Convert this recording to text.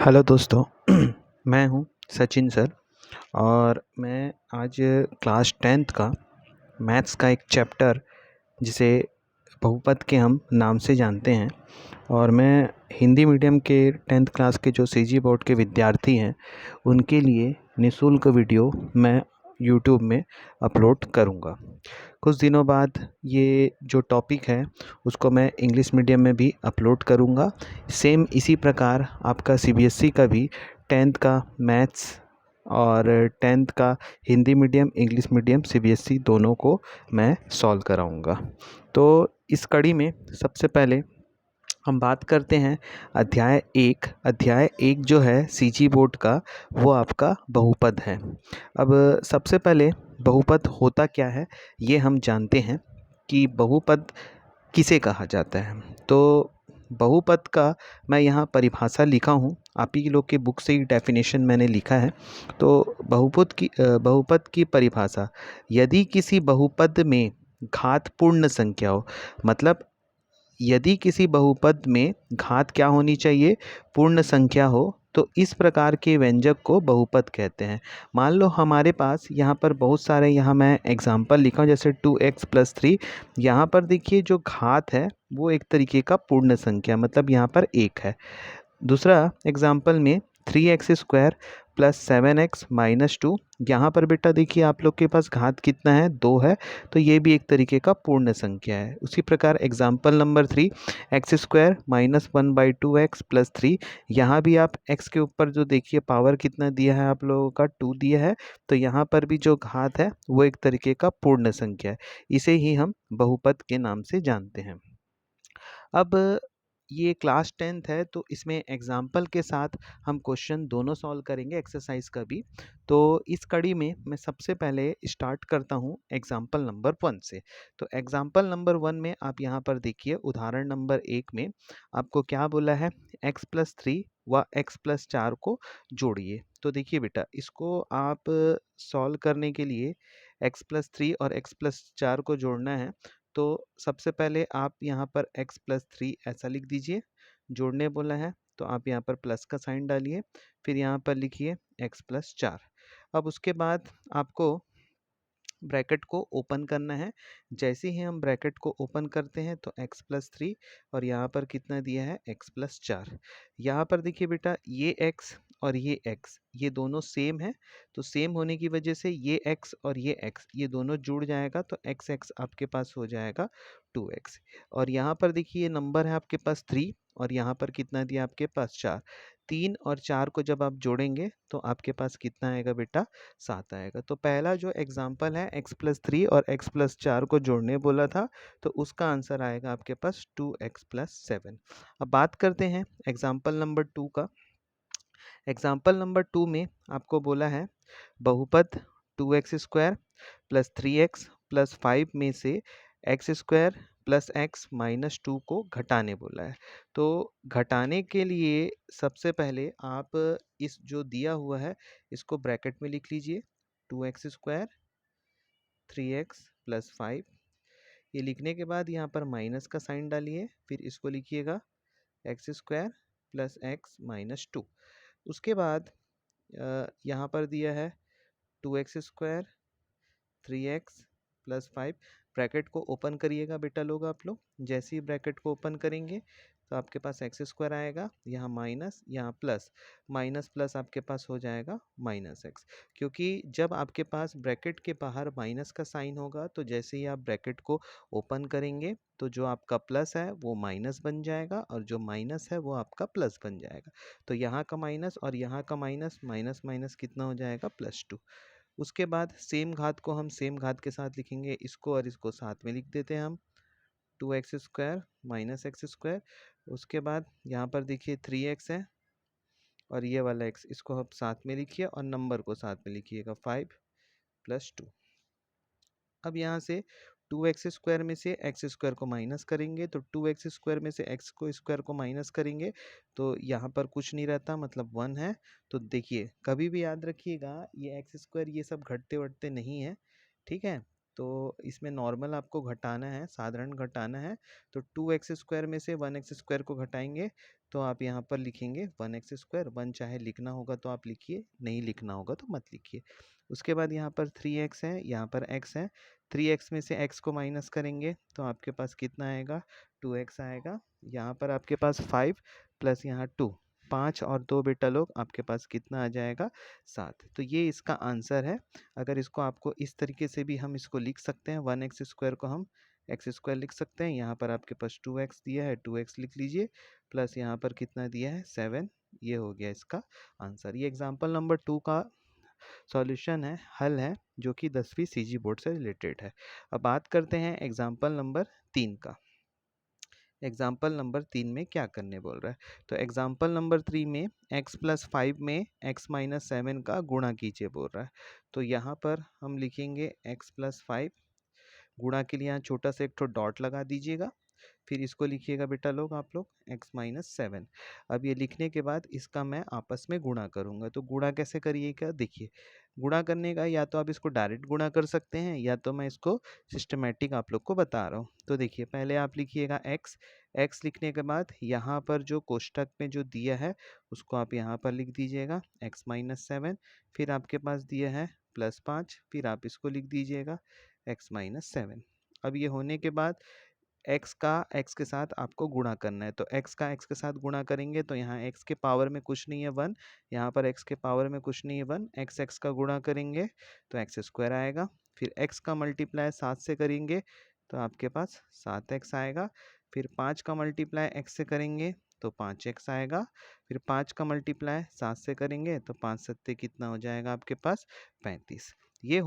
Hello दोस्तों। मैं हूँ सचिन सर और मैं आज क्लास 10th का मैथ्स का एक चैप्टर जिसे बहुपद के हम नाम से जानते हैं और मैं हिंदी मीडियम के 10th क्लास के जो सीजी बोर्ड के विद्यार्थी हैं उनके लिए निःशुल्क वीडियो मैं यूट्यूब में अपलोड करूँगा। कुछ दिनों बाद ये जो टॉपिक है उसको मैं इंग्लिश मीडियम में भी अपलोड करूँगा। सेम इसी प्रकार आपका सीबीएसई का भी 10th का मैथ्स और 10th का Hindi medium English medium CBSE दोनों को मैं सॉल्व कराऊँगा। तो इस कड़ी में सबसे पहले हम बात करते हैं अध्याय 1 जो है सीजी बोर्ड का, वो आपका बहुपद है। अब सबसे पहले बहुपद होता क्या है ये हम जानते हैं कि बहुपद किसे कहा जाता है। तो बहुपद का मैं यहाँ परिभाषा लिखा हूँ, आप ही लोग के बुक से ही डेफिनेशन मैंने लिखा है। तो बहुपद की परिभाषा, यदि किसी बहुपद में घात पूर्ण संख्या हो, मतलब यदि किसी बहुपद में घात क्या होनी चाहिए, पूर्ण संख्या हो, तो इस प्रकार के व्यंजक को बहुपद कहते हैं। मान लो हमारे पास यहाँ पर बहुत सारे, यहाँ मैं एग्जाम्पल लिखा हूँ जैसे 2x+3। यहाँ पर देखिए जो घात है वो एक तरीके का पूर्ण संख्या, मतलब यहाँ पर 1 है। दूसरा एग्जाम्पल में 3x² प्लस 7x-2, यहाँ पर बेटा देखिए आप लोग के पास घात कितना है, 2 है, तो ये भी एक तरीके का पूर्ण संख्या है। उसी प्रकार example number 3, x² minus 1/2x plus 3, यहाँ भी आप x के ऊपर जो देखिए पावर कितना दिया है आप लोगों का, 2 दिया है, तो यहाँ पर भी जो घात है वो एक तरीके का पूर्ण संख्या है। इसे ही हम बहुपद के नाम से जानते हैं। अब ये क्लास 10th है तो इसमें एग्जाम्पल के साथ हम क्वेश्चन दोनों सॉल्व करेंगे, एक्सरसाइज का भी। तो इस कड़ी में मैं सबसे पहले स्टार्ट करता हूँ एग्जाम्पल नंबर 1 से। तो एग्जाम्पल नंबर 1 में आप यहाँ पर देखिए उदाहरण नंबर 1 में आपको क्या बोला है, x+3 व x+4 को जोड़िए। तो देखिए बेटा इसको आप सॉल्व करने के लिए x+3 और x+4 को जोड़ना है। तो सबसे पहले आप यहाँ पर x+3 ऐसा लिख दीजिए, जोड़ने बोला है तो आप यहाँ पर प्लस का साइन डालिए, फिर यहाँ पर लिखिए x+4। अब उसके बाद आपको ब्रैकेट को ओपन करना है। जैसे ही हम ब्रैकेट को ओपन करते हैं तो x+3 और यहाँ पर कितना दिया है, x+4। यहाँ पर देखिए बेटा ये x और ये x ये दोनों सेम है, तो सेम होने की वजह से ये x और ये x ये दोनों जुड़ जाएगा, तो x आपके पास हो जाएगा 2x। और यहाँ पर देखिए ये नंबर है आपके पास 3 और यहाँ पर कितना दिया आपके पास 4। 3 और 4 को जब आप जोड़ेंगे तो आपके पास कितना आएगा बेटा, 7 आएगा। तो पहला जो एग्जाम्पल है x+3 और x+4 को जोड़ने बोला था, तो उसका आंसर आएगा आपके पास 2x+7। अब बात करते हैं एग्जाम्पल नंबर 2 का। एग्जाम्पल नंबर 2 में आपको बोला है बहुपद 2x² प्लस 3x प्लस 5 में से x² प्लस x-2 को घटाने बोला है। तो घटाने के लिए सबसे पहले आप इस जो दिया हुआ है इसको ब्रैकेट में लिख लीजिए, 2x² 3x प्लस 5। ये लिखने के बाद यहाँ पर माइनस का साइन डालिए, फिर इसको लिखिएगा x² प्लस x-2। उसके बाद यहाँ पर दिया है 2x² 3x प्लस 5। ब्रैकेट को ओपन करिएगा बेटा लोग, आप लोग जैसे ही ब्रैकेट को ओपन करेंगे तो आपके पास x² आएगा, यहाँ माइनस यहाँ प्लस, माइनस प्लस आपके पास हो जाएगा -x। क्योंकि जब आपके पास ब्रैकेट के बाहर माइनस का साइन होगा तो जैसे ही आप ब्रैकेट को ओपन करेंगे तो जो आपका प्लस है वो माइनस बन जाएगा और जो माइनस है वो आपका प्लस बन जाएगा। तो यहाँ का माइनस और यहाँ का माइनस, माइनस माइनस कितना हो जाएगा, +2। उसके बाद सेम घात को हम सेम घात के साथ लिखेंगे, इसको और इसको साथ में लिख देते हैं हम, 2x² माइनस x²। उसके बाद यहाँ पर देखिए 3x है और ये वाला x, इसको आप साथ में लिखिए और नंबर को साथ में लिखिएगा 5 + 2। अब यहाँ से 2x² में से x² को माइनस करेंगे तो 2x² में से x को स्क्वायर को माइनस करेंगे तो यहाँ पर कुछ नहीं रहता, मतलब 1 है। तो देखिए कभी भी याद रखिएगा ये x² ये सब घटते वटते नहीं है, ठीक है। तो इसमें नॉर्मल आपको घटाना है, साधारण घटाना है। तो 2x² में से 1x² को घटाएंगे तो आप यहाँ पर लिखेंगे 1x²। 1 चाहे लिखना होगा तो आप लिखिए, नहीं लिखना होगा तो मत लिखिए। उसके बाद यहाँ पर 3x है, यहाँ पर x है। 3x में से x को माइनस करेंगे तो आपके पास कितना आएगा, 2x आएगा। यहाँ पर आपके पास 5 प्लस यहाँ 2, 5 और 2 बेटा लोग आपके पास कितना आ जाएगा, 7। तो ये इसका आंसर है। अगर इसको आपको इस तरीके से भी हम इसको लिख सकते हैं, 1x² को हम x² लिख सकते हैं। यहाँ पर आपके पास 2x दिया है, 2x लिख लीजिए, प्लस यहाँ पर कितना दिया है, 7। ये हो गया इसका आंसर। ये एग्जाम्पल नंबर 2 का सॉल्यूशन है, हल है, जो कि 10वीं सीजी बोर्ड से रिलेटेड है। अब बात करते हैं एग्जाम्पल नंबर 3 का। एग्जाम्पल नंबर 3 में क्या करने बोल रहा है, तो एग्जाम्पल नंबर 3 में x + 5 में x - 7 का गुणा कीजिए बोल रहा है। तो यहाँ पर हम लिखेंगे x + 5, गुणा के लिए यहाँ छोटा सा एक ठो डॉट लगा दीजिएगा। फिर इसको लिखिएगा बेटा लोग आप लोग x - 7। अब ये लिखने के बाद इसका मैं आपस में गुणा करूँगा। तो गुणा कैसे करिएगा, देखिए गुणा करने का या तो आप इसको डायरेक्ट गुणा कर सकते हैं, या तो मैं इसको सिस्टमेटिक आप लोग को बता रहा हूँ। तो देखिए पहले आप लिखिएगा x लिखने के बाद यहाँ पर जो कोष्टक में जो दिया है उसको आप यहाँ पर लिख दीजिएगा x - 7। फिर आपके पास दिया है +5, फिर आप इसको लिख दीजिएगा x - 7। अब ये होने के बाद x का x के साथ आपको गुणा करना है। तो x का x के साथ गुणा करेंगे तो यहाँ x के पावर में कुछ नहीं है 1, यहाँ पर x के पावर में कुछ नहीं है 1। x का गुणा करेंगे तो x² आएगा। फिर x का मल्टीप्लाई 7 से करेंगे तो आपके पास 7x आएगा। फिर 5 का मल्टीप्लाई x से करेंगे तो 5x आएगा। फिर 5 का मल्टीप्लाई 7 से करेंगे तो 5 सत्ते कितना हो जाएगा आपके पास, 35। ये